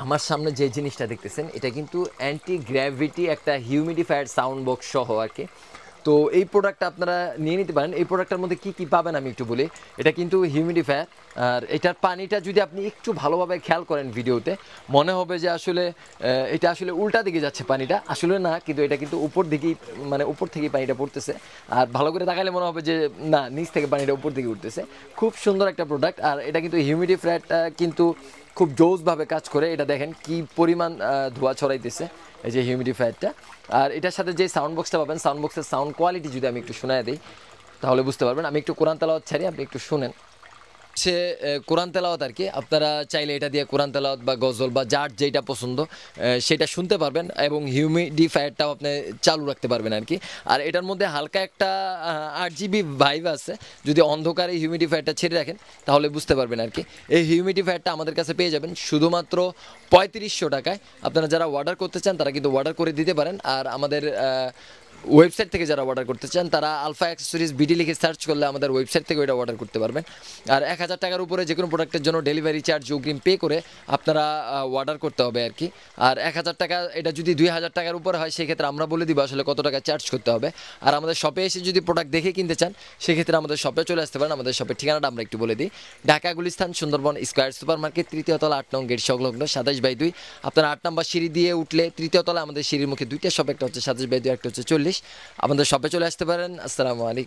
আমার সামনে যে জিনিসটা দেখতেছেন এটা কিন্তু অ্যান্টি গ্র্যাভিটি একটা হিউমিডিফায়ার সাউন্ড বক্স সহ আর কি। তো এই প্রোডাক্টটা আপনারা নিয়ে নিতে পারেন। এই প্রোডাক্টটার মধ্যে কী কী পাবেন আমি একটু বলি। এটা কিন্তু হিউমিডিফায়ার, আর এটার পানিটা যদি আপনি একটু ভালোভাবে খেয়াল করেন ভিডিওতে, মনে হবে যে আসলে এটা আসলে উল্টা দিকে যাচ্ছে পানিটা, আসলে না, কিন্তু এটা কিন্তু উপর দিকেই, মানে উপর থেকেই পানিটা পড়তেছে। আর ভালো করে তাকালে মনে হবে যে না, নিচ থেকে পানিটা উপর দিকে উঠতেছে। খুব সুন্দর একটা প্রোডাক্ট। আর এটা কিন্তু হিউমিডিফায়ারটা কিন্তু খুব জোসভাবে কাজ করে। এটা দেখেন কি পরিমাণ ধোঁয়া ছড়াইতেছে এই যে হিউমিডিফায়ারটা। আর এটার সাথে যে সাউন্ড বক্সটা পাবেন, সাউন্ড বক্সের সাউন্ড কোয়ালিটি যদি আমি একটু শোনায় দিই তাহলে বুঝতে পারবেন। আমি একটু কোরআন তেলাওয়াত ছাড়ি, আপনি একটু শুনেন। সে কোরআন তেলাওয়াত আর কি। আপনারা চাইলে এটা দিয়ে কোরআন তেলাওয়াত বা গজল বা যার যেটা পছন্দ সেটা শুনতে পারবেন, এবং হিউমিডিফায়ারটাও আপনি চালু রাখতে পারবেন আর কি। আর এটার মধ্যে হালকা একটা 8 GB ভাইব আছে। যদি অন্ধকারে হিউমিডিফায়ারটা ছেড়ে রাখেন তাহলে বুঝতে পারবেন আর কি। এই হিউমিডিফায়ারটা আমাদের কাছে পেয়ে যাবেন শুধুমাত্র 3500 টাকায়। আপনারা যারা অর্ডার করতে চান তারা কিন্তু অর্ডার করে দিতে পারেন। আর আমাদের ওয়েবসাইট থেকে যারা অর্ডার করতে চান তারা আলফা অ্যাক্সেসরিজ বিডি লিখে সার্চ করলে আমাদের ওয়েবসাইট থেকে ওইটা অর্ডার করতে পারবেন। আর 1000 টাকার উপরে যে কোনো প্রোডাক্টের জন্য ডেলিভারি চার্জ অগ্রিম পে করে আপনারা অর্ডার করতে হবে আর কি। আর 1000 টাকা, এটা যদি 2000 টাকার উপরে হয় সেক্ষেত্রে আমরা বলে দিব আসলে কত টাকা চার্জ করতে হবে। আর আমাদের শপে এসে যদি প্রোডাক্ট দেখে কিনতে চান সেক্ষেত্রে আমাদের শপে চলে আসতে পারেন। আমাদের শপের ঠিকানাটা আমরা একটু বলে দিই। Dhaka Gulistan Sundarban square super market, তৃতীয় তলা, 8 নং গেট সংলগ্ন 27/2। আপনারা 8 নম্বর সিঁড়ি দিয়ে উঠলে তৃতীয় তলা আমাদের সিঁড়ির মুখে দুইটা শপ, একটা হচ্ছে 27/2, একটা হচ্ছে 40। আমাদের শপে চলে আসতে পারেন। আসসালামু আলাইকুম।